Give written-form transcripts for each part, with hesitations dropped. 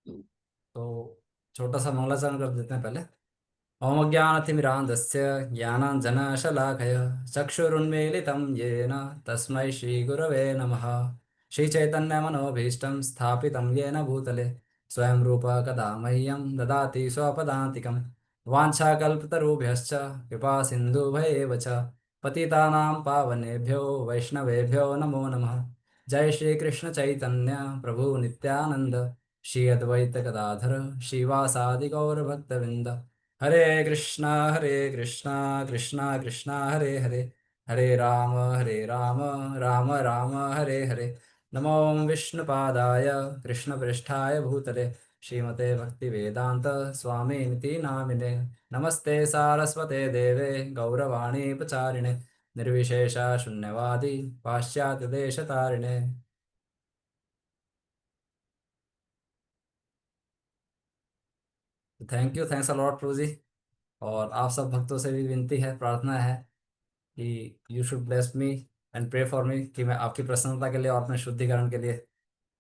तो छोटा सा मंगलाचरण कर देते हैं पहले। ओम अज्ञानतिमिरान्धस्य ज्ञानाञ्जनशलाकया चक्षुरुन्मीलितं येन तस्मै श्रीगुरवे नमः। श्रीचैतन्यमनोभीष्टं स्थापितं येन भूतले स्वयं रूप कदा मह्यं ददाति स्वपदान्तिकं। वाञ्छाकल्पतरुभ्यश्च कृपा सिन्धुभयेव च पतितानां पावनेभ्यो वैष्णवेभ्यो नमो नमः। जय श्री कृष्ण चैतन्य प्रभु नित्यानंद, श्री अद्वैत गदाधर श्रीवासादि गौरभक्तवृंद। हरे कृष्णा कृष्णा कृष्णा हरे हरे, हरे राम राम राम हरे हरे। नमो विष्णुपादाय कृष्णपृष्ठाय भूतले श्रीमते भक्तिवेदांत स्वामिनिति नामिने। नमस्ते सारस्वते देवे गौरवाणी प्रचारिणे निर्विशेष शून्यवादी पाश्चात्य देश तारिणे। थैंक यू, थैंक्स अलॉट प्रभु जी। और आप सब भक्तों से भी विनती है, प्रार्थना है कि you should bless me and pray for me, कि मैं आपकी प्रसन्नता के लिए और अपने शुद्धिकरण के लिए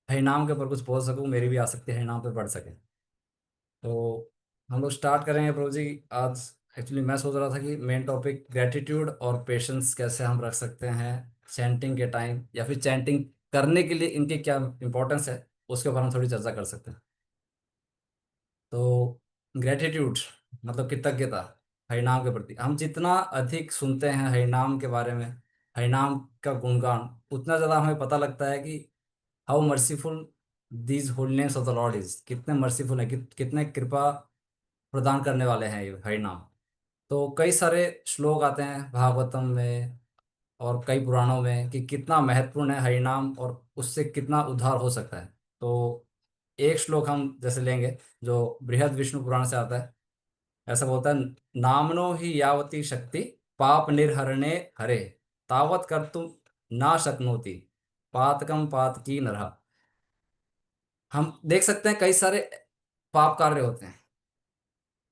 हरिनाम के ऊपर कुछ बोल सकूं, मेरी भी आसक्ति हरिनाम पे बढ़ सके। तो हम लोग स्टार्ट करेंगे प्रभु जी आज। एक्चुअली मैं सोच रहा था कि मेन टॉपिक ग्रेटिट्यूड और पेशेंस कैसे हम रख सकते हैं चैंटिंग के टाइम, या फिर चैंटिंग करने के लिए इनकी क्या इंपॉर्टेंस है, उसके ऊपर हम थोड़ी चर्चा कर सकते हैं। तो ग्रेटिट्यूड मतलब कृतज्ञता हरिनाम के प्रति। हम जितना अधिक सुनते हैं हरिनाम के बारे में, हरिनाम का गुणगान, उतना ज़्यादा हमें पता लगता है कि how merciful these Holi names of the Lord is, कितने मर्सीफुल हैं, कितने कृपा प्रदान करने वाले हैं ये हरिनाम। तो कई सारे श्लोक आते हैं भागवतम में और कई पुराणों में कि कितना महत्वपूर्ण है हरिनाम और उससे कितना उद्धार हो सकता है। तो एक श्लोक हम जैसे लेंगे जो बृहद विष्णु पुराण से आता है। ऐसा बोलता है, नामनो ही यावती शक्ति पाप निर्हरणे हरे तावत कर्तुम ना शक्नोति पातकम पातकी नरः। हम देख सकते हैं कई सारे पाप कार्य होते हैं,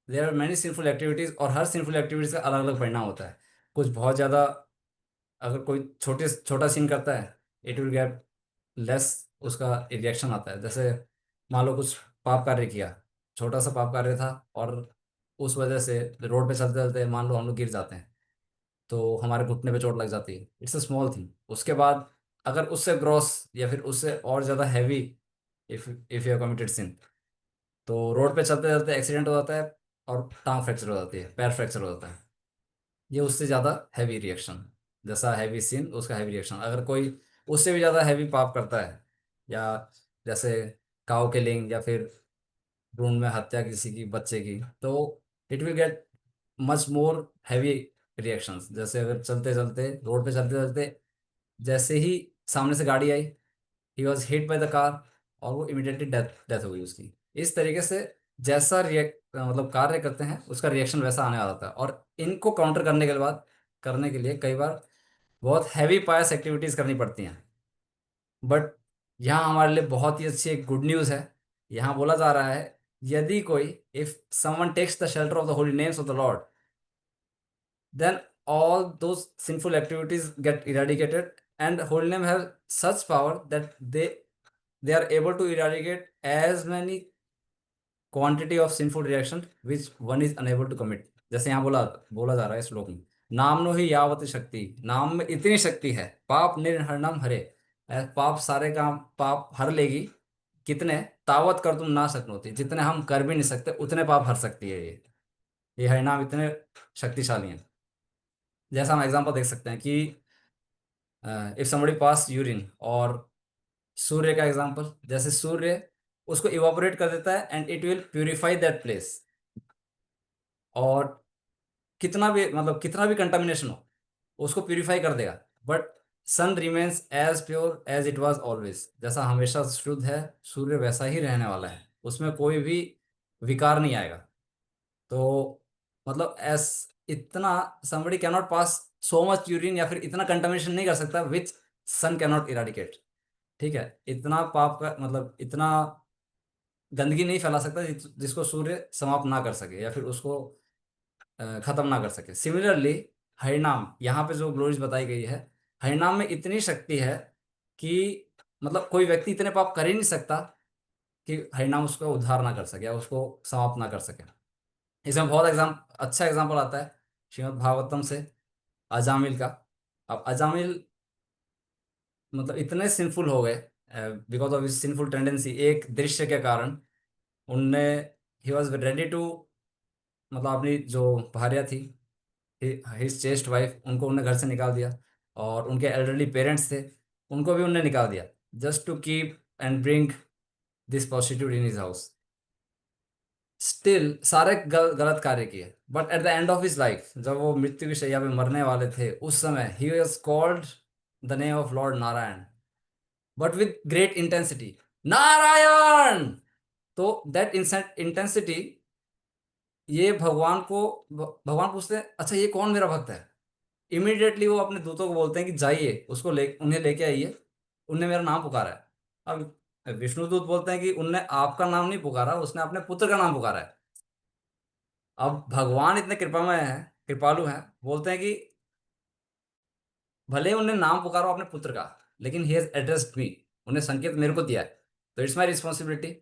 there are many sinful activities, और हर सिंफुल एक्टिविटीज का अलग अलग परिणाम होता है। कुछ बहुत ज़्यादा, अगर कोई छोटा सीन करता है, इट विल गेट लेस, उसका रिएक्शन आता है। जैसे मान लो कुछ पाप कार्य किया, छोटा सा पाप कार्य था, और उस वजह से रोड पे चलते चलते मान लो हम लोग गिर जाते हैं, तो हमारे घुटने पे चोट लग जाती है, इट्स अ स्मॉल थिंग। उसके बाद अगर उससे ग्रॉस या फिर उससे और ज़्यादा हैवी, इफ यू कमिटेड सिन, तो रोड पे चलते चलते एक्सीडेंट हो जाता है और टांग फ्रैक्चर हो जाती है, पैर फ्रैक्चर हो जाता है। ये उससे ज़्यादा हैवी रिएक्शन, जैसा हैवी सीन उसका हैवी रिएक्शन। अगर कोई उससे भी ज़्यादा हैवी पाप करता है, या जैसे काउ किलिंग, या फिर भ्रूण में हत्या किसी की बच्चे की, तो it will get much more heavy reactions. जैसे अगर चलते चलते रोड पे चलते चलते जैसे ही सामने से गाड़ी आई, he was hit by the car, और वो इमिडिएटली डेथ डेथ हो गई उसकी। इस तरीके से जैसा रिएक्ट मतलब कार्य करते हैं उसका रिएक्शन वैसा आने वाला था। और इनको काउंटर करने के बाद, करने के लिए कई बार बहुत हैवी पायस एक्टिविटीज करनी पड़ती हैं। बट यहाँ हमारे लिए बहुत ही अच्छी एक गुड न्यूज़ है। यहाँ बोला जा रहा है, यदि कोई, if someone takes the shelter of the holy names of the lord, then all those sinful activities get eradicated, and holy name have such power that they are able to eradicate as many quantity of sinful reaction which one is unable to commit। जैसे यहाँ बोला बोला जा रहा है श्लोक में, नामनो ही यावत शक्ति, नाम में इतनी शक्ति है, पाप निर्हरणम हरे, पाप सारे काम पाप हर लेगी। कितने, तावत कर तुम ना सकनोती, जितने हम कर भी नहीं सकते उतने पाप हर सकती है ये हरिनाम इतने शक्तिशाली हैं। जैसा हम एग्जांपल देख सकते हैं कि इफ समबडी पास यूरिन, और सूर्य का एग्जांपल, जैसे सूर्य उसको इवापोरेट कर देता है and it will purify that place. और कितना भी मतलब कितना भी कंटामिनेशन हो उसको प्यूरिफाई कर देगा। But sun remains as pure as it was always, जैसा हमेशा शुद्ध है सूर्य वैसा ही रहने वाला है, उसमें कोई भी विकार नहीं आएगा। तो मतलब एस इतना, somebody कैनॉट पास सो मच यूरिन, या फिर इतना कंटामिनेशन नहीं कर सकता विच सन कैनॉट इराडिकेट। ठीक है, इतना पाप का मतलब इतना गंदगी नहीं फैला सकता जिसको सूर्य समाप्त ना कर सके, या फिर उसको खत्म ना कर सके। सिमिलरली हरिनाम, यहाँ पे जो ग्लोरीज बताई गई है, हरिनाम में इतनी शक्ति है कि मतलब कोई व्यक्ति इतने पाप कर ही नहीं सकता कि हरिनाम उसको उद्धार ना कर सके या उसको समाप्त ना कर सके। इसमें बहुत अच्छा एग्जाम्पल आता है श्रीमद् भागवतम से, अजामिल का। अब अजामिल मतलब इतने सिंफुल हो गए because of his sinful tendency, एक दृश्य के कारण उनने, ही वॉज रेडी टू, मतलब अपनी जो भार्या थी, हिज चेस्ट वाइफ, उनको उन्होंने घर से निकाल दिया। और उनके एल्डरली पेरेंट्स थे, उनको भी उन्होंने निकाल दिया, just to keep and bring this prostitute in his house. Still सारे गलत कार्य किए, but at the end of his life, जब वो मृत्यु की शैया पे मरने वाले थे, उस समय he was called the name of Lord Narayan, but with great intensity, Narayan. तो दैट इंटेंसिटी, ये भगवान पूछते हैं अच्छा ये कौन मेरा भक्त है। इमीडिएटली वो अपने दूतों को बोलते हैं कि जाइए उसको उन्हें लेके आइए, उनने मेरा नाम पुकारा है। अब विष्णु दूत बोलते हैं कि उनने आपका नाम नहीं पुकारा, उसने अपने पुत्र का नाम पुकारा है। अब भगवान इतने कृपामय हैं, कृपालु हैं, बोलते हैं कि भले ही उन्हें नाम पुकारो अपने पुत्र का, लेकिन ही हैज एड्रेस्ड मी, उन्हें संकेत मेरे को दिया है, तो इट्स माई रिस्पॉन्सिबिलिटी।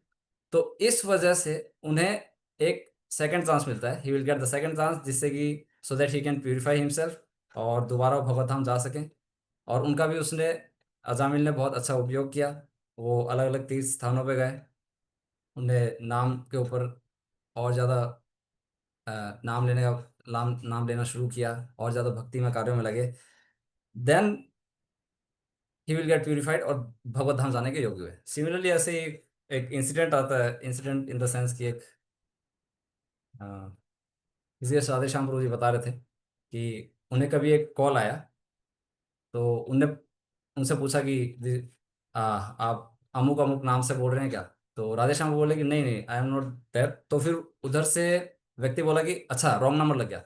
तो इस वजह से उन्हें एक सेकंड चांस मिलता है, ही will get the second chance, जिससे कि so that he can purify himself और दोबारा वो भगवत धाम जा सकें। और उनका भी उसने, अजामिल ने बहुत अच्छा उपयोग किया। वो अलग अलग तीर्थ स्थानों पे गए, उन्हें नाम के ऊपर और ज़्यादा नाम लेने का, नाम लेना शुरू किया, और ज़्यादा भक्ति में कार्यों में लगे। Then he will get purified और भगवत धाम जाने के योग्य हुए। सिमिलरली ऐसे ही एक इंसिडेंट आता है, इंसिडेंट इन द सेंस कि एक अ, इसलिए राधे श्याम प्रभु जी बता रहे थे कि उन्हें कभी एक कॉल आया, तो उनने उनसे पूछा कि आप अमुक अमुक नाम से बोल रहे हैं क्या। तो राधे श्याम बोले कि नहीं नहीं, आई एम नॉट दैट। तो फिर उधर से व्यक्ति बोला कि अच्छा रॉन्ग नंबर लग गया।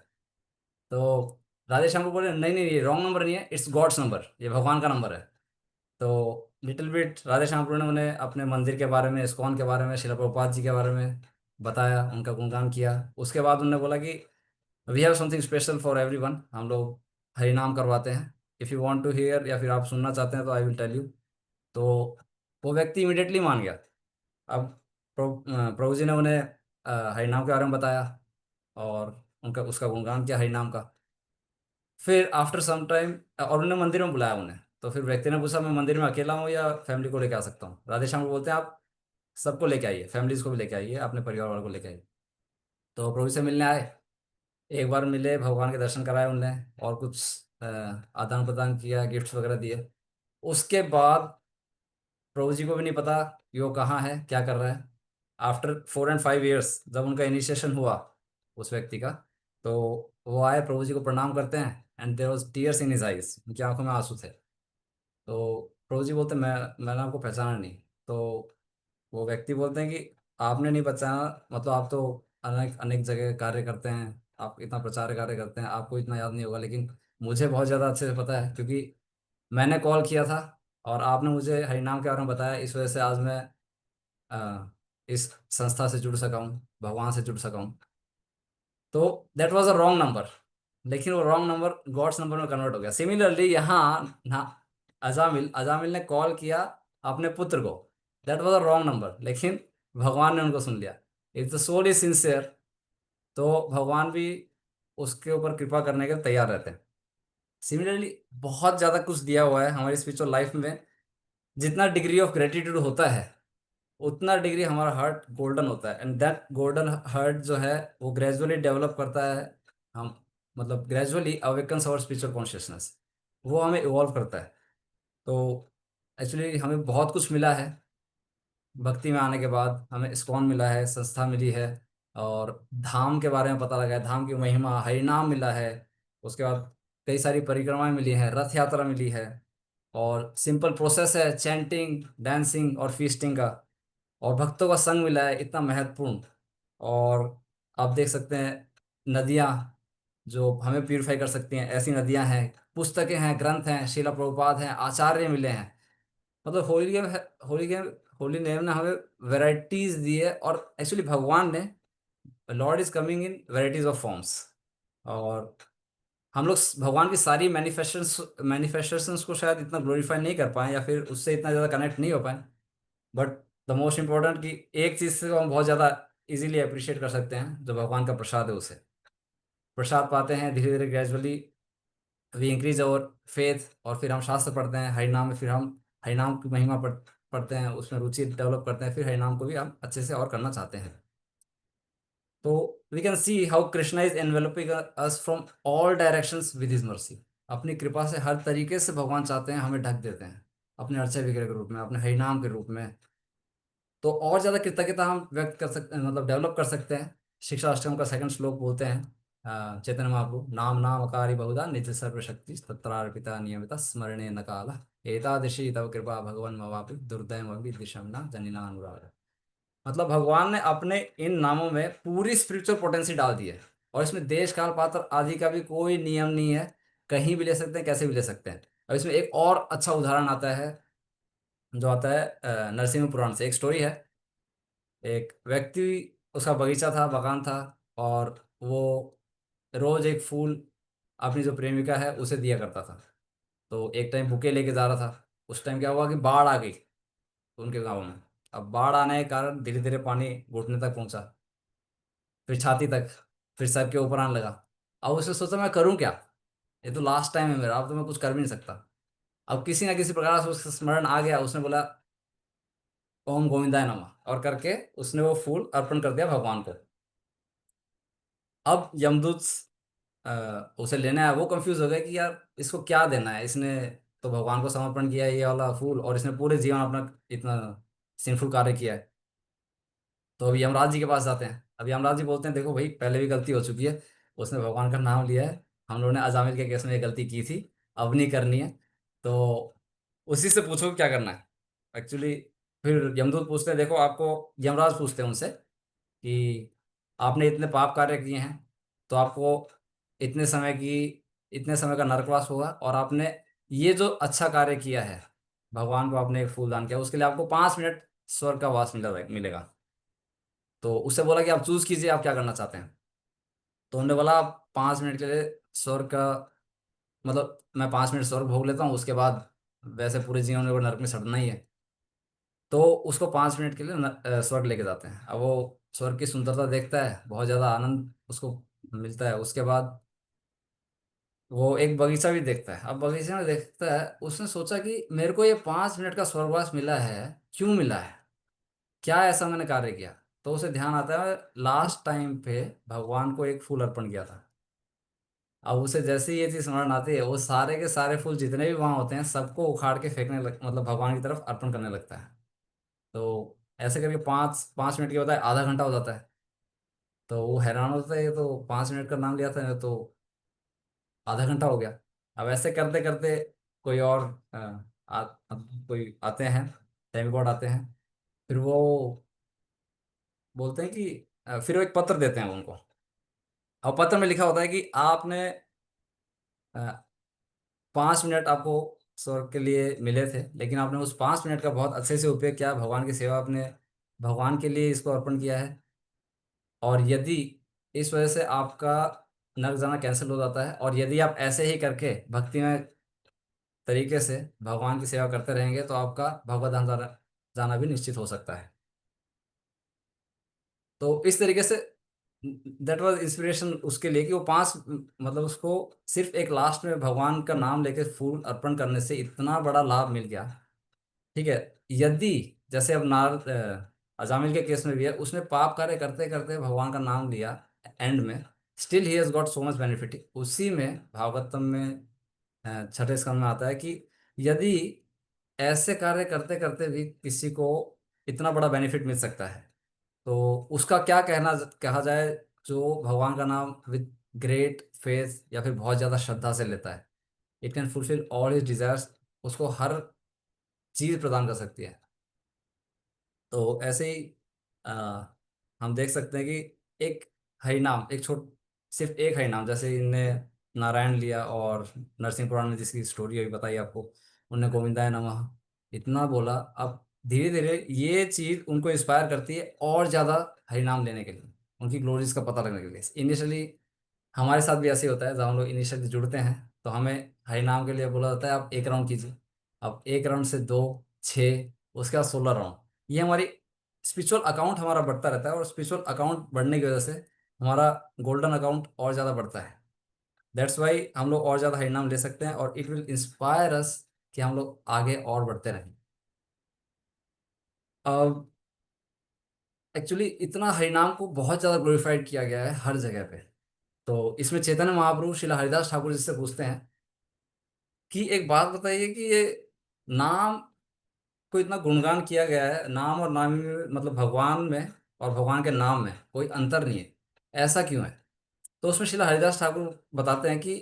तो राधे श्याम को बोले नहीं नहीं, ये रॉन्ग नंबर नहीं है, इट्स गॉड्स नंबर, ये भगवान का नंबर है। तो लिटिल बिट राधे श्याम प्रभु ने उन्हें अपने मंदिर के बारे में, इस्कॉन के बारे में, शिला प्रभुपाद जी के बारे में बताया, उनका गुणगान किया। उसके बाद उन्होंने बोला कि we have something special for everyone, हम लोग हरि नाम करवाते हैं, if you want to hear, या फिर आप सुनना चाहते हैं तो आई विल टेल यू। तो वो व्यक्ति इमिडिएटली मान गया। अब प्रभु जी ने उन्हें हरि नाम के बारे में बताया और उनका उसका गुणगान किया हरि नाम का। फिर आफ्टर सम टाइम, और उन्होंने मंदिर में बुलाया उन्हें। तो फिर व्यक्ति ने पूछा मैं मंदिर में अकेला हूँ या फैमिली को लेके आ सकता हूँ। राधे श्याम को बोलते हैं आप सबको लेके आइए, फैमिलीज को भी लेके आइए, अपने परिवार वालों को लेके आइए। तो प्रभु से मिलने आए, एक बार मिले, भगवान के दर्शन कराए उनने, और कुछ आदान प्रदान किया, गिफ्ट्स वगैरह दिए। उसके बाद प्रभु जी को भी नहीं पता कि वो कहाँ है, क्या कर रहा है। आफ्टर 4 and 5 years, जब उनका इनिशिएशन हुआ उस व्यक्ति का, तो वो आए, प्रभु जी को प्रणाम करते हैं, and there was tears in his eyes, उनकी आंखों में आंसू थे। तो प्रभु जी बोलते मैंने आपको पहचाना नहीं। तो वो व्यक्ति बोलते हैं कि आपने नहीं पहचाना, मतलब आप तो अनेक अनेक जगह कार्य करते हैं, आप इतना प्रचार कार्य करते हैं, आपको इतना याद नहीं होगा, लेकिन मुझे बहुत ज़्यादा अच्छे से पता है, क्योंकि मैंने कॉल किया था और आपने मुझे हरिनाम के बारे में बताया, इस वजह से आज मैं इस संस्था से जुड़ सका हूँ, भगवान से जुड़ सका हूँ। तो that was a wrong number, लेकिन वो रॉन्ग नंबर गॉड्स नंबर में कन्वर्ट हो गया। सिमिलरली यहाँ ना, अजामिल अजामिल ने कॉल किया अपने पुत्र को, that was a wrong number, लेकिन भगवान ने उनको सुन लिया। If the soul is sincere, तो भगवान भी उसके ऊपर कृपा करने के लिए तैयार रहते हैं। सिमिलरली बहुत ज़्यादा कुछ दिया हुआ है हमारी स्पिरिचुअल लाइफ में। जितना डिग्री ऑफ ग्रेटिट्यूड होता है, उतना डिग्री हमारा हार्ट गोल्डन होता है, एंड दैट गोल्डन हार्ट जो है वो ग्रेजुअली डेवलप करता है। हम मतलब gradually awakens our spiritual consciousness, वो हमें इवॉल्व करता है। तो एक्चुअली हमें बहुत कुछ मिला है भक्ति में आने के बाद। हमें इस्कॉन मिला है, संस्था मिली है, और धाम के बारे में पता लगा है, धाम की महिमा, हरिनाम मिला है। उसके बाद कई सारी परिक्रमाएं मिली हैं, रथ यात्रा मिली है, और सिंपल प्रोसेस है चैंटिंग, डांसिंग और फीस्टिंग का। और भक्तों का संग मिला है इतना महत्वपूर्ण। और आप देख सकते हैं नदियाँ जो हमें प्यूरिफाई कर सकती हैं, ऐसी नदियाँ हैं, पुस्तकें हैं, ग्रंथ हैं, शिला प्रभुपाद हैं, आचार्य मिले हैं। मतलब होली गेम होली नेम ने हमें वेराइटीज दी है। और एक्चुअली भगवान ने, Lord is coming in varieties of forms. और हम लोग भगवान की सारी मैनिफेस्टेशंस को शायद इतना ग्लोरीफाई नहीं कर पाए, या फिर उससे इतना ज़्यादा कनेक्ट नहीं हो पाए, बट द मोस्ट इम्पोर्टेंट कि एक चीज से हम बहुत ज्यादा इजीली अप्रिशिएट कर सकते हैं, जो भगवान का प्रसाद है उसे। प्रसाद पाते हैं धीरे धीरे, gradually we increase our faith, और फिर हम शास्त्र पढ़ते हैं हरिनाम में, फिर हम हरिनाम की महिमा पढ़ते हैं, उसमें रुचि डेवलप करते हैं, फिर हरिनाम को भी हम अच्छे से और करना चाहते हैं। तो we can see how Krishna is enveloping us from all directions with his mercy. अपनी कृपा से हर तरीके से भगवान चाहते हैं हमें ढक देते हैं, अपने अर्चय विग्रह के रूप में, अपने हरिनाम के रूप में। तो और ज्यादा कृतज्ञता हम व्यक्त कर सकते हैं, मतलब डेवलप कर सकते हैं। शिक्षा अष्टकम का सेकंड श्लोक बोलते हैं चैतन्य महाप्रभु, नाम नाम अकारी बहुधा निज सर्वशक्ति तत्रार्पिता नियमिता स्मरणे न काल एतादृशी तव कृपा भगवन् मवापि दुर्दयम दिशम न जनिना अनुराग। मतलब भगवान ने अपने इन नामों में पूरी स्पिरिचुअल पोटेंसी डाल दी है, और इसमें देश काल पात्र आदि का भी कोई नियम नहीं है, कहीं भी ले सकते हैं, कैसे भी ले सकते हैं। और इसमें एक और अच्छा उदाहरण आता है, जो आता है नरसिंह पुराण से। एक स्टोरी है, एक व्यक्ति, उसका बगीचा था, बागान था, और वो रोज एक फूल अपनी जो प्रेमिका है उसे दिया करता था। तो एक टाइम बुके लेके जा रहा था, उस टाइम क्या हुआ कि बाढ़ आ गई उनके गांव में। अब बाढ़ आने के कारण धीरे धीरे पानी घुटने तक पहुंचा, फिर छाती तक, फिर सर के ऊपर आने लगा। अब उसने सोचा मैं करूं क्या, ये तो लास्ट टाइम है मेरा, अब तो मैं कुछ कर भी नहीं सकता। अब किसी ना किसी प्रकार से उसका स्मरण आ गया, उसने बोला ओम गोविंदाय नमः, और करके उसने वो फूल अर्पण कर दिया भगवान को। अब यमदूत उसे लेने आया, वो कंफ्यूज हो गया कि यार इसको क्या देना है, इसने तो भगवान को समर्पण किया है ये वाला फूल, और इसने पूरे जीवन अपना इतना सिंफुल कार्य किया है। तो अभी यमराज जी के पास जाते हैं। अब यमराज जी बोलते हैं देखो भाई, पहले भी गलती हो चुकी है, उसने भगवान का नाम लिया है, हम लोगों ने अजामिल के केस में ये गलती की थी, अब नहीं करनी है। तो उसी से पूछो कि क्या करना है एक्चुअली। फिर यमदूत पूछते हैं, देखो आपको, यमराज पूछते हैं उनसे कि आपने इतने पाप कार्य किए हैं, तो आपको इतने समय की इतने समय का नरकवास होगा, और आपने ये जो अच्छा कार्य किया है, भगवान को आपने एक फूल दान किया, उसके लिए आपको 5 मिनट स्वर्ग का वास मिलेगा। तो उससे बोला कि आप चूज कीजिए आप क्या करना चाहते हैं। तो उन्होंने बोला आप 5 मिनट के लिए स्वर्ग का, मतलब मैं 5 मिनट स्वर्ग भोग लेता हूँ, उसके बाद वैसे पूरे जीवन में वो नरक में सड़ना ही है। तो उसको 5 मिनट के लिए स्वर्ग लेके जाते हैं। अब वो स्वर्ग की सुंदरता देखता है, बहुत ज्यादा आनंद उसको मिलता है। उसके बाद वो एक बगीचा भी देखता है। अब बगीचे में देखता है, उसने सोचा कि मेरे को ये 5 मिनट का स्वर्गवास मिला है, क्यों मिला है, क्या ऐसा मैंने कार्य किया। तो उसे ध्यान आता है, लास्ट टाइम पे भगवान को एक फूल अर्पण किया था। अब उसे जैसे ही ये चीज स्मरण आती है, वो सारे के सारे फूल जितने भी वहां होते हैं सबको उखाड़ के मतलब भगवान की तरफ अर्पण करने लगता है। तो ऐसे करके 5 5 मिनट के होता है, आधा घंटा हो जाता है। तो वो हैरान होता है, ये तो 5 मिनट का नाम लिया था, तो आधा घंटा हो गया। अब ऐसे करते करते कोई और कोई आते हैं, डेमिगॉड आते हैं। फिर वो बोलते हैं कि फिर वो एक पत्र देते हैं उनको। और पत्र में लिखा होता है कि आपने 5 मिनट आपको स्वर्ग के लिए मिले थे, लेकिन आपने उस 5 मिनट का बहुत अच्छे से उपयोग किया, भगवान की सेवा आपने भगवान के लिए इसको अर्पण किया है। और यदि इस वजह से आपका नर्क जाना कैंसिल हो जाता है, और यदि आप ऐसे ही करके भक्ति में तरीके से भगवान की सेवा करते रहेंगे, तो आपका भगवत धाम जाना भी निश्चित हो सकता है। तो इस तरीके से दैट वाज इंस्पिरेशन उसके लिए, कि वो मतलब उसको सिर्फ एक लास्ट में भगवान का नाम लेके फूल अर्पण करने से इतना बड़ा लाभ मिल गया। ठीक है। यदि जैसे अब अजामिल के केस में भी है, उसने पाप कार्य करते करते भगवान का नाम लिया, एंड में still he has got so much benefit. उसी में भागवतम में छठे स्कंद में आता है कि यदि ऐसे कार्य करते करते भी किसी को इतना बड़ा बेनिफिट मिल सकता है, तो उसका क्या कहा जाए, जो भगवान का नाम विद ग्रेट फेथ या फिर बहुत ज्यादा श्रद्धा से लेता है। It can fulfil all his desires, उसको हर चीज प्रदान कर सकती है। तो ऐसे ही आ, हम देख सकते हैं कि एक हरिनाम, एक सिर्फ एक हरिनाम, जैसे इनने नारायण लिया, और नरसिंह पुराण में जिसकी स्टोरी अभी बताई आपको, उनने गोविंदाय नमः इतना बोला। अब धीरे धीरे ये चीज उनको इंस्पायर करती है और ज्यादा हरिनाम लेने के लिए, उनकी ग्लोरीज का पता लगने के लिए। इनिशियली हमारे साथ भी ऐसे ही होता है, जब हम लोग इनिशियली जुड़ते हैं तो हमें हरिनाम के लिए बोला जाता है आप 1 राउंड कीजिए। अब 1 राउंड से 2, 6, उसके बाद 16 राउंड, ये हमारी स्पिरिचुअल अकाउंट हमारा बढ़ता रहता है, और स्पिरिचुअल अकाउंट बढ़ने की वजह से हमारा गोल्डन अकाउंट और ज़्यादा बढ़ता है। दैट्स वाई हम लोग और ज़्यादा हरिनाम ले सकते हैं, और इट विल इंस्पायर अस कि हम लोग आगे और बढ़ते रहें। अब एक्चुअली इतना हरिनाम को बहुत ज़्यादा ग्लोरीफाइड किया गया है हर जगह पे। तो इसमें चैतन्य महाप्रभु श्रील हरिदास ठाकुर जी से पूछते हैं कि एक बात बताइए कि ये नाम को इतना गुणगान किया गया है, नाम और नामी में मतलब भगवान में और भगवान के नाम में कोई अंतर नहीं है, ऐसा क्यों है? तो उसमें श्रील हरिदास ठाकुर बताते हैं कि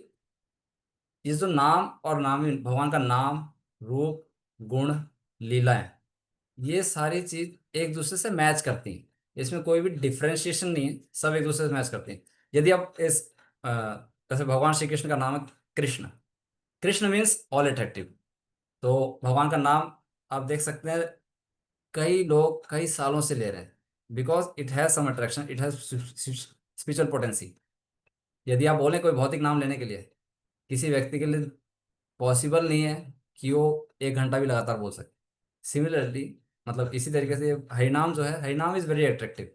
ये जो नाम और नामी, भगवान का नाम, रूप, गुण, लीलाएं, ये सारी चीज एक दूसरे से मैच करती हैं। इसमें कोई भी डिफरेंशिएशन नहीं है, सब एक दूसरे से मैच करती हैं। यदि आप इस अ, जैसे भगवान श्री कृष्ण का नाम है Krishna, Krishna means all attractive. तो भगवान का नाम आप देख सकते हैं कई लोग कई सालों से ले रहे हैं, because it has some attraction, it has spiritual potency. यदि आप बोलें कोई भौतिक नाम लेने के लिए, किसी व्यक्ति के लिए पॉसिबल नहीं है कि वो 1 घंटा भी लगातार बोल सके। सिमिलरली मतलब इसी तरीके से हरिनाम जो है, हरिनाम इज वेरी अट्रैक्टिव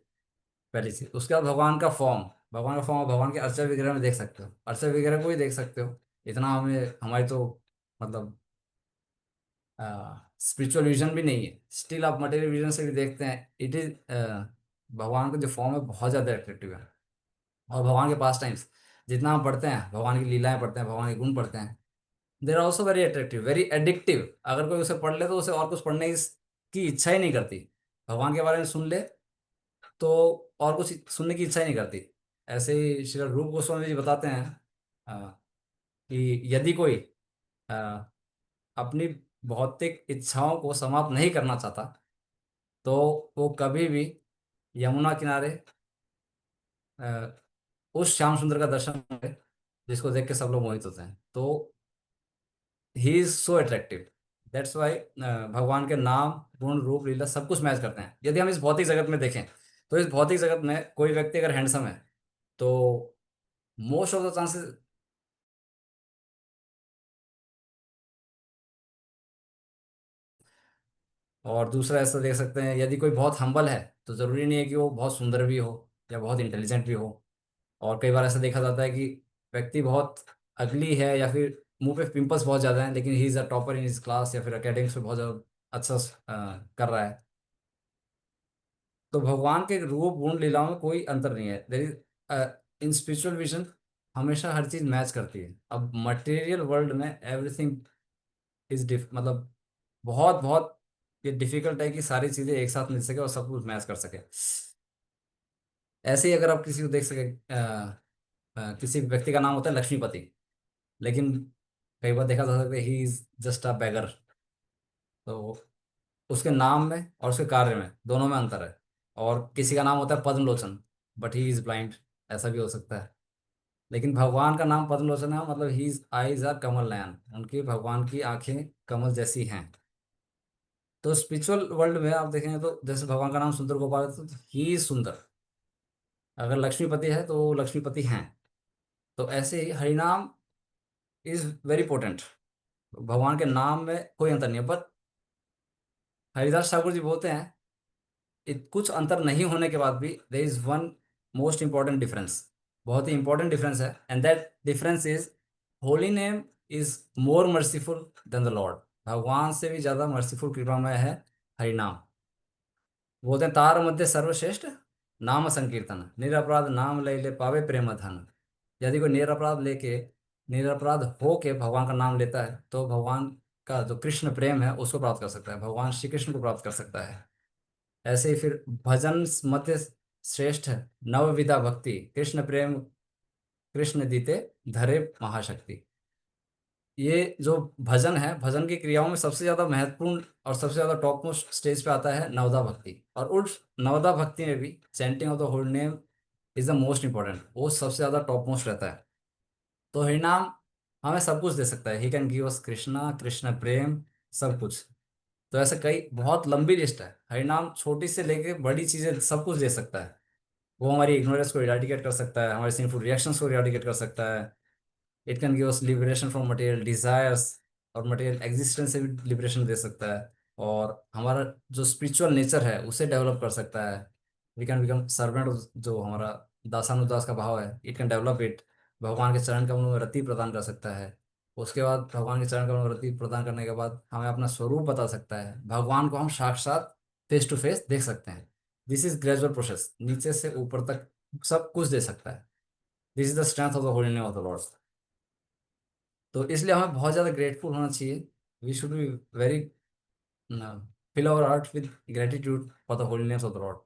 पहली चीज। उसके बाद भगवान का फॉर्म आप भगवान के अर्चा वगैरह में देख सकते हो, अर्चा वगैरह को ही देख सकते हो। इतना हमें हमारी तो मतलब स्पिरिचुअल विजन भी नहीं है, स्टिल आप मटेरियल विजन से भी देखते हैं, इट इज भगवान का जो फॉर्म है बहुत ज़्यादा अट्रैक्टिव है। और भगवान के पास टाइम्स जितना हम पढ़ते हैं, भगवान की लीलाएं पढ़ते हैं, भगवान के गुण पढ़ते हैं, there are also very attractive, very addictive. अगर कोई उसे पढ़ ले तो उसे और कुछ पढ़ने की इच्छा ही नहीं करती। भगवान के बारे में सुन ले तो और कुछ सुनने की इच्छा ही नहीं करती। ऐसे ही श्री रूप गोस्वामी जी बताते हैं कि यदि कोई अ, अपनी भौतिक इच्छाओं को समाप्त नहीं करना चाहता तो वो कभी भी यमुना किनारे अ, उस श्याम सुंदर का दर्शन करे जिसको देख के सब लोग मोहित होते हैं। तो he is so attractive. That's why भगवान के नाम, गुण, रूप, लीला सब कुछ मैच करते हैं। यदि हम इस भौतिक जगत में देखें तो इस भौतिक जगत में कोई व्यक्ति अगर हैंडसम है तो मोस्ट ऑफ द चांसेस, और दूसरा ऐसा देख सकते हैं यदि कोई बहुत हम्बल है तो जरूरी नहीं है कि वो बहुत सुंदर भी हो या बहुत इंटेलिजेंट भी हो। और कई बार ऐसा देखा जाता है कि व्यक्ति बहुत अगली है या फिर मुंह पे पिंपल्स बहुत ज़्यादा हैं, लेकिन he is a topper in his class या फिर एकेडमिक्स में बहुत ज़्यादा अच्छा कर रहा है। तो भगवान के रूप, गुण, लीलाओं में कोई अंतर नहीं है। There is in spiritual vision हमेशा हर चीज़ मैच करती है। अब मटेरियल वर्ल्ड में एवरीथिंग इज मतलब बहुत बहुत ये डिफिकल्ट है कि सारी चीज़ें एक साथ मिल सके और सब कुछ मैच कर सके। ऐसे ही अगर आप किसी को देख सके, किसी व्यक्ति का नाम होता है लक्ष्मीपति, लेकिन कई बार देखा जा सकता है ही इज जस्ट अ बेगर। तो उसके नाम में और उसके कार्य में दोनों में अंतर है। और किसी का नाम होता है Padmalochan, but he is blind, ऐसा भी हो सकता है। लेकिन भगवान का नाम पद्मलोचन है, मतलब he is eyes are Kamal Nayan, उनकी भगवान की आंखें कमल जैसी हैं। तो स्पिरिचुअल वर्ल्ड में आप देखेंगे तो जैसे भगवान का नाम सुंदर गोपाल है तो ही इज सुंदर। अगर लक्ष्मीपति है तो वो लक्ष्मीपति हैं। तो ऐसे ही हरिनाम इज वेरी पोटेंट। भगवान के नाम में कोई अंतर नहीं है, पर हरिदास ठाकुर जी बोलते हैं कुछ अंतर नहीं होने के बाद भी there is one most important difference, बहुत ही इंपॉर्टेंट डिफरेंस है। And that difference is holy name is more merciful than the lord. भगवान से भी ज्यादा मर्सीफुल कृपामय है हरिनाम। बोलते हैं तार मध्य सर्वश्रेष्ठ नाम संकीर्तन, निरपराध नाम ले ले पावे प्रेम धन। यदि कोई निरपराध लेके, निरपराध हो के भगवान का नाम लेता है तो भगवान का जो कृष्ण प्रेम है उसको प्राप्त कर सकता है, भगवान श्री कृष्ण को प्राप्त कर सकता है। ऐसे ही फिर भजन मध्य श्रेष्ठ नव विधा भक्ति कृष्ण प्रेम, कृष्ण दीते धरे महाशक्ति। ये जो भजन है, भजन की क्रियाओं में सबसे ज्यादा महत्वपूर्ण और सबसे ज्यादा टॉप मोस्ट स्टेज पे आता है नवदा भक्ति। और उस नवदा भक्ति में भी chanting of the whole name is the most important, वो सबसे ज्यादा टॉप मोस्ट रहता है। तो हरिनाम हमें सब कुछ दे सकता है, he can give us Krishna, Krishna prem, सब कुछ। तो ऐसे कई बहुत लंबी लिस्ट है। हरिनाम छोटी से लेके बड़ी चीजें सब कुछ दे सकता है। वो हमारी इग्नोरेंस को इराडिकेट कर सकता है, हमारे सिंफुल रिएक्शंस को इराडिकेट कर सकता है। It can give us liberation from material desires, और मटेरियल एग्जिस्टेंस से भी लिबरेशन दे सकता है। और हमारा जो स्पिरिचुअल नेचर है उसे डेवलप कर सकता है। वी कैन बिकम सर्वेंट, जो हमारा दासानुदास का भाव है, इट कैन डेवलप इट। भगवान के चरण कमलों में रति प्रदान कर सकता है। उसके बाद भगवान के चरण कमलों में रति प्रदान करने के बाद हमें अपना स्वरूप बता सकता है, भगवान को हम साक्षात फेस टू फेस देख सकते हैं। दिस इज ग्रेजुअल प्रोसेस, नीचे से ऊपर तक सब कुछ दे सकता है। This is the strength of the holy name of the Lord. तो इसलिए हमें बहुत ज़्यादा ग्रेटफुल होना चाहिए। We should be very fill our heart with gratitude for the holiness of the Lord.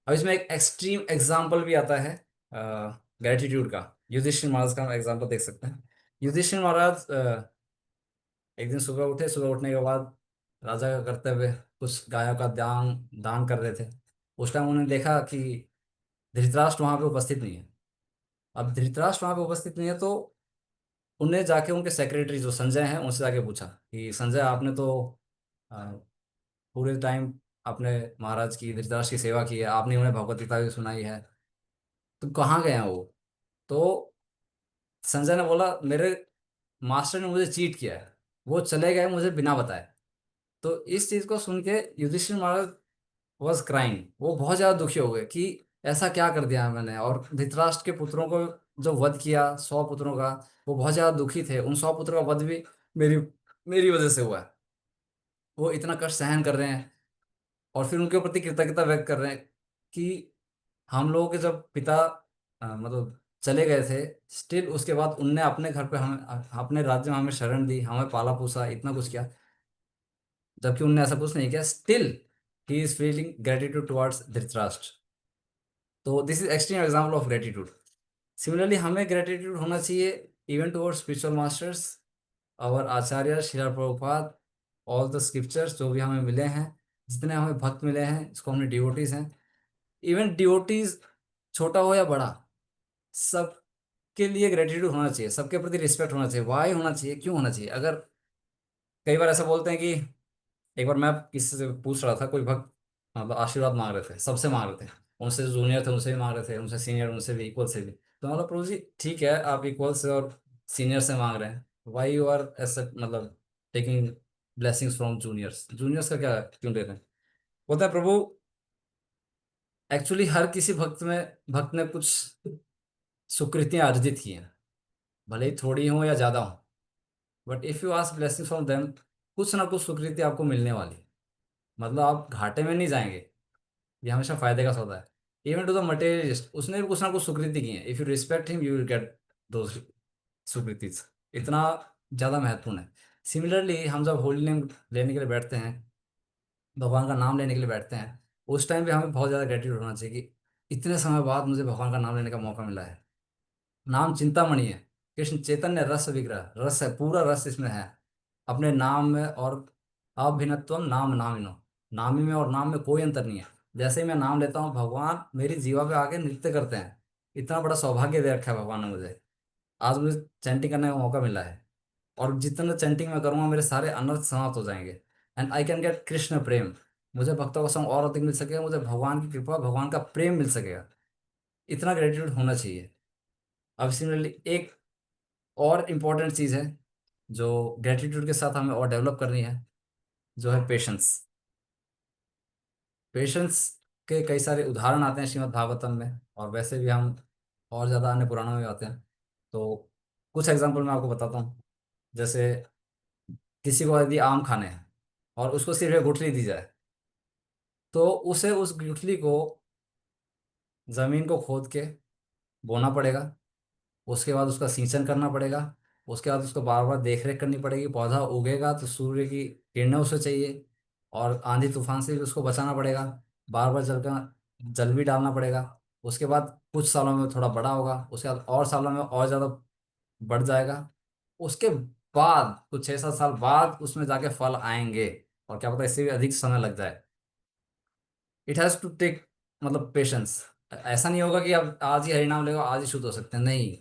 अब इसमें एक एक्सट्रीम एग्जाम्पल भी आता है ग्रेटिट्यूड का। युधिष्ठिर महाराज का हम एग्जाम्पल देख सकते हैं। युधिष्ठिर महाराज एक दिन सुबह उठे, सुबह उठने के बाद राजा का कर्तव्य कुछ गायों का दान दान कर रहे थे। उस टाइम उन्होंने देखा कि धृतराष्ट्र वहां पे उपस्थित नहीं है। अब धृतराष्ट्र वहां पे उपस्थित नहीं है तो उन्हें जाके उनके सेक्रेटरी जो संजय हैं उनसे जाके पूछा कि संजय, आपने तो अ, पूरे टाइम अपने महाराज की, धृतराष्ट्र की सेवा की है, आपने उन्हें भगवत गीता भी सुनाई है, तो कहाँ गए हैं वो? तो संजय ने बोला, मेरे मास्टर ने मुझे चीट किया है, वो चले गए मुझे बिना बताए। तो इस चीज को सुन के युधिष्ठिर महाराज वॉज क्राइंग, वो बहुत ज्यादा दुखी हो गए कि ऐसा क्या कर दिया मैंने। और धृतराष्ट्र के पुत्रों को जो वध किया, 100 पुत्रों का, वो बहुत ज्यादा दुखी थे। उन 100 पुत्रों का वध भी मेरी मेरी वजह से हुआ है। वो इतना कष्ट सहन कर रहे हैं और फिर उनके प्रति कृतज्ञता व्यक्त कर रहे हैं कि हम लोगों के जब पिता मतलब चले गए थे, स्टिल उसके बाद उनने अपने घर पे हमें, अपने राज्य में हमें शरण दी, हमें पाला पोसा, इतना कुछ किया, जबकि उनने ऐसा कुछ नहीं किया। Still he is feeling gratitude towards Dhritarashtra. तो this is extreme example of gratitude. Similarly हमें ग्रेटिट्यूड होना चाहिए इवन टुवर्ड्स स्पिरिचुअल मास्टर्स, और Acharya Srila Prabhupada, all the scriptures जो भी हमें मिले हैं, जितने हमें भक्त मिले हैं, इसको हमने डिवोटीज हैं। इवन डिवोटीज, छोटा हो या बड़ा, सबके लिए ग्रेटिट्यूड होना चाहिए, सबके प्रति रिस्पेक्ट होना चाहिए। वाई होना चाहिए, क्यों होना चाहिए? अगर कई बार ऐसा बोलते हैं कि, एक बार मैं किसी से पूछ रहा था, कोई भक्त मतलब आशीर्वाद मांग रहे थे, सबसे मांग रहे थे, उनसे जो जूनियर थे उनसे भी मांग रहे थे, उनसे सीनियर, उनसे भी, इक्वल से भी। तो मतलब, प्रभु जी ठीक है, आप इक्वल से और सीनियर से मांग रहे हैं, वाई यू आर ऐसे मतलब taking blessings from juniors? Juniors का क्या क्यों ले रहे हैं? बोलता है, प्रभु एक्चुअली हर किसी भक्त ने कुछ सुकृतियां अर्जित की हैं, भले ही थोड़ी हो या ज्यादा हो, but if you ask blessing from them, कुछ ना कुछ सुकृति आपको मिलने वाली है। मतलब आप घाटे में नहीं जाएंगे, ये हमेशा फायदे का सौदा है। इवन टू द मटेरियलिस्ट, उसने भी कुछ ना कुछ सुकृति की है। If you respect him, you will get दो सुकृतिज। इतना ज्यादा महत्वपूर्ण है। सिमिलरली हम जब होली नेम लेने के लिए बैठते हैं, भगवान का नाम लेने के लिए बैठते हैं, उस टाइम भी हमें बहुत ज्यादा ग्रेटिट्यूड होना चाहिए कि इतने समय बाद मुझे भगवान का नाम लेने का मौका मिला है। नाम चिंतामणि है, कृष्ण चैतन्य रस विग्रह, रस है, पूरा रस इसमें है अपने नाम में। और अभिन्नत्वम नाम नामिनो, नामी में और नाम में कोई अंतर नहीं है। जैसे ही मैं नाम लेता हूँ, भगवान मेरी जीवा पे आके नृत्य करते हैं। इतना बड़ा सौभाग्य दे रखा है भगवान ने मुझे। आज मुझे चैंटिंग करने का मौका मिला है, और जितना चैंटिंग मैं करूंगा मेरे सारे अनर्थ समाप्त हो जाएंगे, and I can get Krishna prem. मुझे भक्तों का संग और अधिक मिल सकेगा, मुझे भगवान की कृपा, भगवान का प्रेम मिल सकेगा। इतना ग्रेटिट्यूड होना चाहिए। अब सिमिलरली एक और इम्पोर्टेंट चीज़ है जो ग्रेटिट्यूड के साथ हमें और डेवलप करनी है, जो है पेशेंस। पेशेंस के कई सारे उदाहरण आते हैं श्रीमद् भागवतम में, और वैसे भी हम और ज़्यादा अन्य पुराणों में भी आते हैं। तो कुछ एग्जांपल मैं आपको बताता हूँ। जैसे किसी को यदि आम खाने हैं और उसको सिर्फ एक गुठली दी जाए, तो उसे उस गुठली को जमीन को खोद के बोना पड़ेगा। उसके बाद उसका सिंचन करना पड़ेगा। उसके बाद उसको बार बार देख रेख करनी पड़ेगी। पौधा उगेगा तो सूर्य की किरणें उसे चाहिए, और आंधी तूफान से भी उसको बचाना पड़ेगा। बार बार जल भी डालना पड़ेगा। उसके बाद कुछ सालों में थोड़ा बड़ा होगा, उसके बाद और सालों में और ज़्यादा बढ़ जाएगा। उसके बाद कुछ 6-7 साल बाद उसमें जाके फल आएंगे, और क्या पता इससे भी अधिक समय लग जाए। इट हैज़ टू टेक मतलब पेशेंस। ऐसा नहीं होगा कि अब आज ही हरिनाम लेगा आज ही शुद्ध हो सकते हैं, नहीं।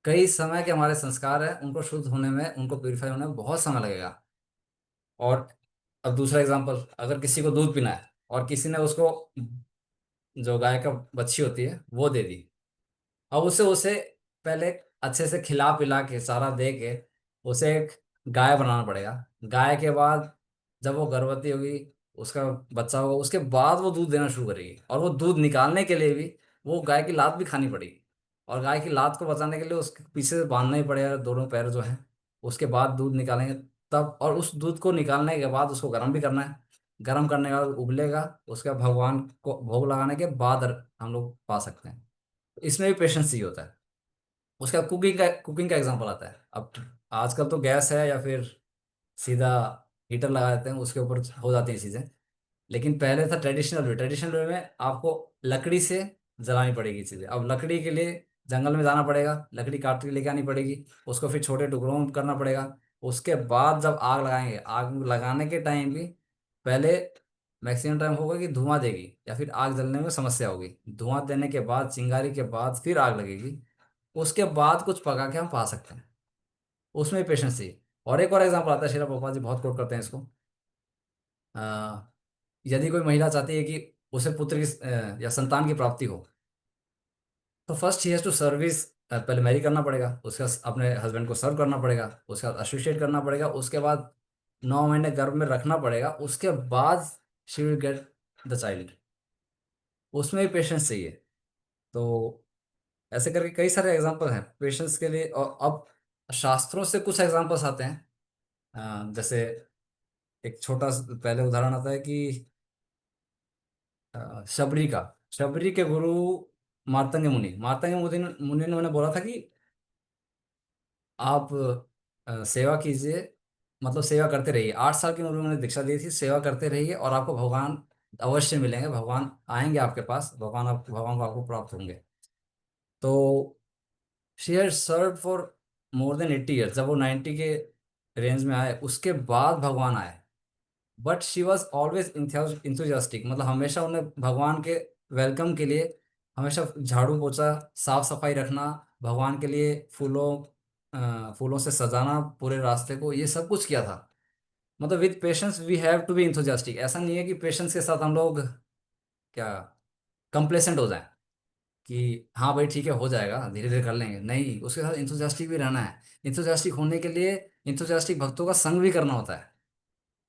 कई समय के हमारे संस्कार हैं, उनको शुद्ध होने में, उनको प्यूरिफाई होने में बहुत समय लगेगा। और अब दूसरा एग्जांपल, अगर किसी को दूध पीना है और किसी ने उसको, जो गाय का बच्ची होती है वो दे दी, अब उसे उसे पहले अच्छे से खिला पिला के चारा दे के उसे एक गाय बनाना पड़ेगा। गाय के बाद जब वो गर्भवती होगी, उसका बच्चा होगा, उसके बाद वो दूध देना शुरू करेगी। और वो दूध निकालने के लिए भी वो गाय की लात भी खानी पड़ेगी। और गाय की लात को बचाने के लिए उसके पीछे से बांधना ही पड़ेगा दोनों पैर जो हैं। उसके बाद दूध निकालेंगे तब। और उस दूध को निकालने के बाद उसको गर्म भी करना है। गर्म करने के बाद उबलेगा। उसके बाद भगवान को भोग लगाने के बाद हम लोग पा सकते हैं। इसमें भी पेशेंस चाहिए होता है। उसका कुकिंग का एग्जाम्पल आता है। अब आजकल तो गैस है या फिर सीधा हीटर लगा देते हैं, उसके ऊपर हो जाती है चीज़ें। लेकिन पहले था ट्रेडिशनल वे। ट्रेडिशनल वे में आपको लकड़ी से जलानी पड़ेगी चीज़ें। अब लकड़ी के लिए जंगल में जाना पड़ेगा, लकड़ी काट के लेके आनी पड़ेगी, उसको फिर छोटे टुकड़ों में करना पड़ेगा। उसके बाद जब आग लगाएंगे, आग लगाने के टाइम भी पहले मैक्सिमम टाइम होगा कि धुआं देगी या फिर आग जलने में समस्या होगी। धुआं देने के बाद, चिंगारी के बाद फिर आग लगेगी। उसके बाद कुछ पका के हम पा सकते हैं। उसमें पेशेंस चाहिए। और एक और एग्जाम्पल आता है, शेरा पोपा जी बहुत कोट करते हैं इसको। अ, यदि कोई महिला चाहती है कि उसे पुत्र की या संतान की प्राप्ति हो, तो फर्स्ट ही हैज टू सर्विस। पहले मैरी करना पड़ेगा, उसके बाद अपने हस्बैंड को सर्व करना पड़ेगा, उसके बाद एसोसिएट करना पड़ेगा, उसके बाद 9 महीने गर्भ में रखना पड़ेगा, उसके बाद she will get the child. उसमें भी पेशेंस चाहिए। तो ऐसे करके कई सारे एग्जाम्पल हैं पेशेंस के लिए। और अब शास्त्रों से कुछ एग्जाम्पल्स आते हैं। जैसे एक छोटा पहले उदाहरण आता है कि शबरी का। शबरी के गुरु मार्तंग मुनि मुनि ने उन्हें बोला था कि आप सेवा कीजिए, मतलब सेवा करते रहिए। 8 साल की उम्र में उन्होंने दीक्षा दी थी, सेवा करते रहिए और आपको भगवान अवश्य मिलेंगे। भगवान आएंगे आपके पास, भगवान को आपको प्राप्त होंगे। तो she had serve for more than 80 years. जब वो 90 के रेंज में आए, उसके बाद भगवान आए। But she was always enthusiastic, मतलब हमेशा उन्हें भगवान के वेलकम के लिए हमेशा झाड़ू पोछा, साफ सफाई रखना, भगवान के लिए फूलों से सजाना पूरे रास्ते को, ये सब कुछ किया था। मतलब with patience we have to be enthusiastic. ऐसा नहीं है कि पेशेंस के साथ हम लोग क्या कंप्लेसेंट हो जाएं कि हाँ भाई ठीक है हो जाएगा, धीरे धीरे कर लेंगे। नहीं, उसके साथ इंथुजियास्टिक भी रहना है। इंथुजियास्टिक होने के लिए इंथुजियास्टिक भक्तों का संग भी करना होता है।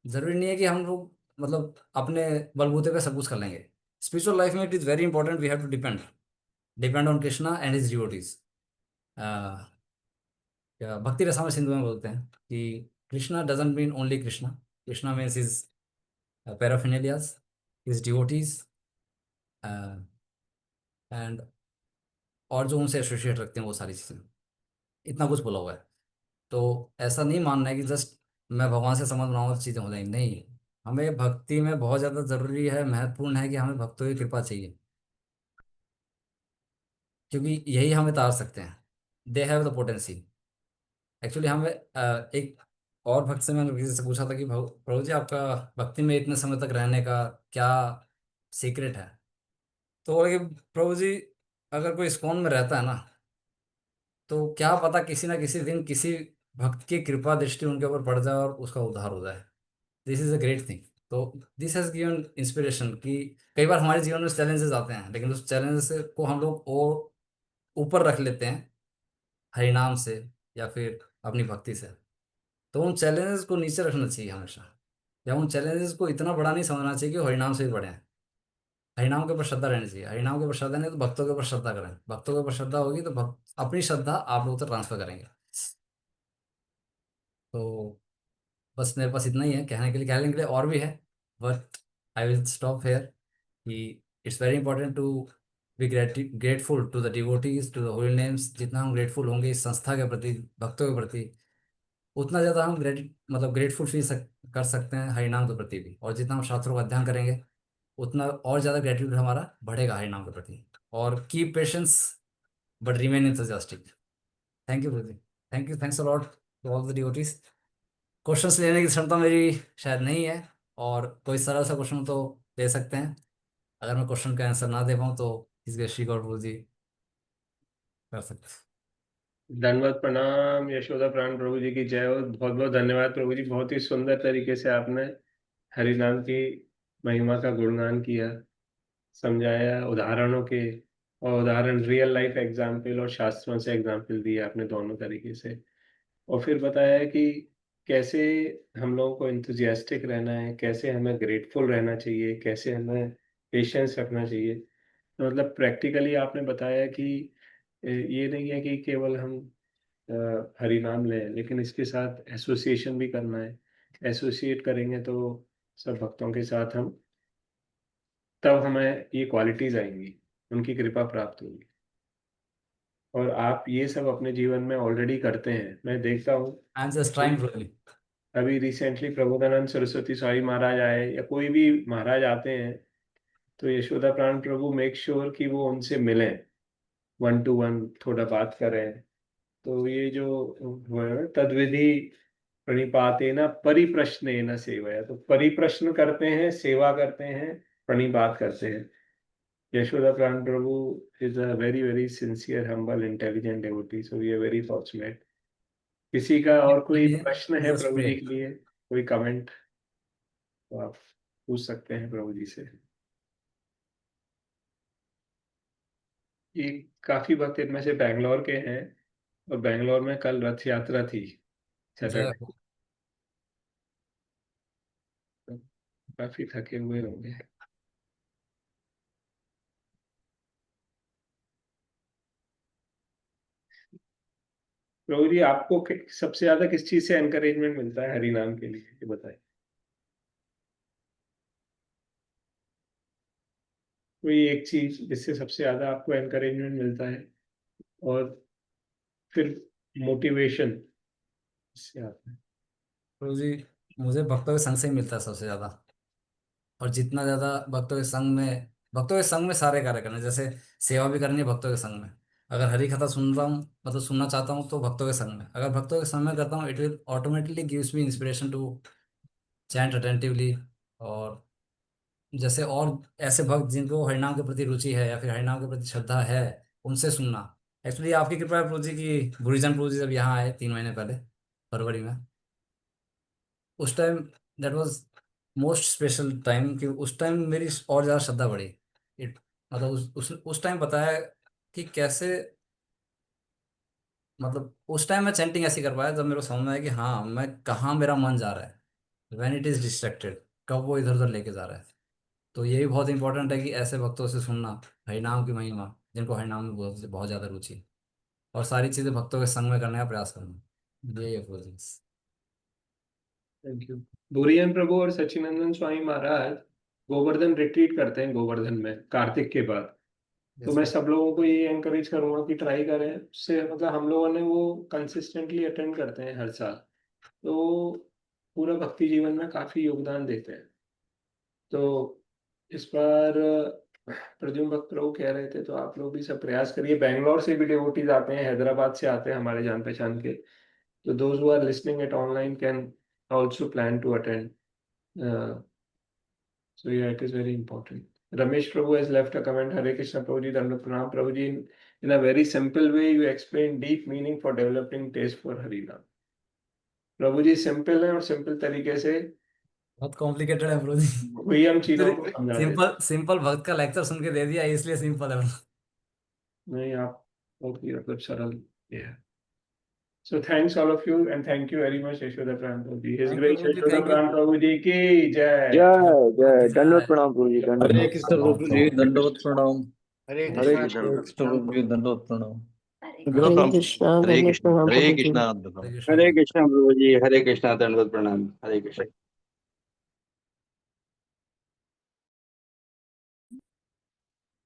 जरूरी नहीं है कि हम लोग मतलब अपने बलबूते पे सब कुछ कर लेंगे। स्पिरिचुअल लाइफ में it is very important, we have to depend depend on Krishna and his devotees. क्या भक्ति रसायन सिंधु में बोलते हैं कि Krishna doesn't mean only Krishna. Krishna means his paraphernalia, his devotees, and और जो उनसे एसोसिएट रखते हैं वो सारी चीज़ें। इतना कुछ बोला हुआ है। तो ऐसा नहीं मानना है कि जस्ट मैं भगवान से संबंध बनाऊंगा तो चीज़ें हो जाएंगी। नहीं, हमें भक्ति में बहुत ज़्यादा ज़रूरी है, महत्वपूर्ण है कि हमें भक्तों की कृपा चाहिए। क्योंकि यही हमें तार सकते हैं। They have the potency. Actually हमें एक और भक्त से मैंने किसी से पूछा था कि प्रभु जी आपका भक्ति में इतने समय तक रहने का क्या सीक्रेट है। तो बोले कि प्रभु जी, अगर कोई इस्कॉन में रहता है ना, तो क्या पता किसी ना किसी दिन किसी भक्त की कृपा दृष्टि उनके ऊपर पड़ जाए और उसका उद्धार हो जाए। This is a great thing. तो दिस हैज गिवन इंस्पिरेशन कि कई बार हमारे जीवन में चैलेंजेस आते हैं, लेकिन उस चैलेंजेस को हम लोग और ऊपर रख लेते हैं हरिनाम से या फिर अपनी भक्ति से। तो उन चैलेंजेस को नीचे रखना चाहिए हमेशा, या उन चैलेंजेस को इतना बड़ा नहीं समझना चाहिए कि वो हरिनाम से भी बड़े हैं। हरिनाम के ऊपर श्रद्धा रहनी चाहिए। हरिनाम के ऊपर श्रद्धा नहीं तो भक्तों के ऊपर श्रद्धा करें। भक्तों के ऊपर श्रद्धा होगी तो भक्त अपनी श्रद्धा आप लोग तक ट्रांसफर करेंगे। तो बस मेरे पास इतना ही है कहने के लिए और भी है, but I will stop here. कि it's very important to be grateful to the devotees, to the holy names. जितना हम ग्रेटफुल होंगे इस संस्था के प्रति, भक्तों के प्रति, उतना ज़्यादा हम मतलब ग्रेटफुल कर सकते हैं हरिनाम के प्रति भी। और जितना हम शास्त्रों का अध्ययन करेंगे, उतना और ज़्यादा ग्रेटिट्यूड हमारा बढ़ेगा हरिनाम के प्रति। और keep patience but remain enthusiastic. Thank you brother. Thank you, thanks a lot to all the devotees. Questions लेने की क्षमता मेरी शायद नहीं है, और कोई सरल सा क्वेश्चन तो दे सकते हैं। अगर मैं क्वेश्चन का आंसर ना दे पाऊँ तो इसके श्री गौर गुरु जी कर सकते हैं। धन्यवाद, प्रणाम, यशोदा प्राण प्रभु जी की जय हो। बहुत बहुत धन्यवाद प्रभु जी, बहुत ही सुंदर तरीके से आपने हरि नाम की महिमा का गुणगान किया, समझाया उदाहरणों के, और उदाहरण रियल लाइफ एग्जाम्पल और शास्त्रों से एग्जाम्पल दिए आपने दोनों तरीके से। और फिर बताया कि कैसे हम लोगों को इंथुजियास्टिक रहना है, कैसे हमें ग्रेटफुल रहना चाहिए, कैसे हमें पेशेंस रखना चाहिए। तो मतलब प्रैक्टिकली आपने बताया कि ये नहीं है कि केवल हम हरि नाम लें, लेकिन इसके साथ एसोसिएशन भी करना है। एसोसिएट करेंगे तो सब भक्तों के साथ हम, तब हमें ये क्वालिटीज आएंगी, उनकी कृपा प्राप्त होगी। और आप ये सब अपने जीवन में ऑलरेडी करते हैं, मैं देखता हूँ। आई एम जस्ट ट्राइंग प्रभु। अभी रिसेंटली प्रबोधानंद सरस्वती स्वामी महाराज आए या कोई भी महाराज आते हैं, तो यशोदा प्राण प्रभु मेक श्योर कि वो उनसे मिलें, वन टू वन थोड़ा बात करें। तो ये जो वो है ना, तद्विधि प्रणिपातेन परिप्रश्नेन सेवया, तो परिप्रश्न करते हैं, सेवा करते हैं, प्रणिपात करते हैं। Yashoda Pran Prabhu is a very very sincere humble intelligent devotee, so we are very fortunate. किसी का और कोई प्रश्न है जस्ट प्रभु प्रे। जी के लिए, कोई कमेंट, तो आप पूछ सकते हैं प्रभु जी से। ये काफी वक्त इनमें से बैंगलोर के हैं, और बैंगलोर में कल रथ यात्रा थी, जय सैटरडे। हो। काफी थके हुए होंगे। प्रभु जी, आपको सबसे ज्यादा किस चीज से एनकरेजमेंट मिलता है हरि नाम के लिए, ये बताइए। कोई एक चीज जिससे सबसे ज्यादा आपको एनकरेजमेंट मिलता है, और फिर मोटिवेशन इससे आता है। प्रभु जी, मुझे भक्तों के संग से ही मिलता है सबसे ज्यादा। और जितना ज्यादा भक्तों के संग में सारे कार्य करने, जैसे सेवा भी करनी है भक्तों के संग में। अगर हरि कथा सुन रहा हूँ, मतलब सुनना चाहता हूँ, तो भक्तों के संग में, अगर भक्तों के संग में करता हूँ, it will automatically gives me inspiration to chant attentively. और जैसे और ऐसे भक्त जिनको हरिनाम के प्रति रुचि है या फिर हरिनाम के प्रति श्रद्धा है, उनसे सुनना। एक्चुअली आपकी कृपा है प्रभु जी की गुरुजन प्रभु जी जब यहाँ आए 3 महीने पहले, फरवरी में, उस time that was most special time, कि उस टाइम मेरी और ज़्यादा श्रद्धा बढ़ी। इट मतलब उस टाइम पता है कि कैसे, मतलब उस टाइम मैं चैंटिंग ऐसी कर पाया जब मेरे को समझ में आया कि हाँ, मैं कहाँ मेरा मन जा रहा है, व्हेन इट इज डिस्ट्रैक्टेड, कब वो इधर उधर लेके जा रहा है। तो ये भी बहुत इंपॉर्टेंट है कि ऐसे भक्तों से सुनना हरिनाम की महिमा, जिनको हरिनाम में बहुत बहुत ज़्यादा रुचि है, और सारी चीज़ें भक्तों के संग में करने का प्रयास करना, यही approach. Thank you. Dhurian Prabhu और सच्चिनंदन स्वामी महाराज गोवर्धन रिट्रीट करते हैं गोवर्धन में कार्तिक के बाद। तो यस मैं प्रभु। सब लोगों को ये एनकरेज करूंगा कि ट्राई करें उससे, मतलब हम लोगों ने वो कंसिस्टेंटली अटेंड करते हैं हर साल, तो पूरा भक्ति जीवन में काफी योगदान देते हैं। तो इस बार प्रद्युम्न भक्त प्रभु कह रहे थे, तो आप लोग भी सब प्रयास करिए। बैंगलोर से भी डिवोटीज आते हैं, हैदराबाद से आते हैं हमारे जान पहचान के। तो those who are listening at online can also plan to attend. Uh, so yeah, it is very important. Ramesh Prabhu has left a comment. Hare Krishna Prabhuji, Dandavat Pranam Prabhuji. In a very simple way, you explain deep meaning for developing taste for Harinam. Prabhu ji simple है, और simple तरीके से बहुत complicated है प्रभु जी। वही हम चीजों को एक्चुअली समझा देते सिंपल सिंपल भक्त का लेक्चर सुन के दे दिया, इसलिए सिंपल है। हैं। नहीं, आप बहुत ही मतलब सरल ये है। So thanks all of you, and thank you very much Yashoda Pran Prabhu ji. His thank you Grace Prabhu ji, Yashoda thank you. Pran Prabhu ji ki jai. जय जय, जय दंडवत प्रणाम प्रभु जी, दंडवत हरे प्रणाम। कृष्ण प्रभु जी, दंडवत प्रणाम। हरे हरे कृष्णा कृष्ण। हरे कृष्ण प्रभु जी, दंडवत प्रणाम। हरे कृष्णा हरे दंडवत कृष्ण प्रणाम हरे प्रभु जी। कृष्णा। हरे कृष्ण हरे प्रभु। कृष्ण प्रभु जी, हरे कृष्णा दंडवत प्रणाम, हरे कृष्ण।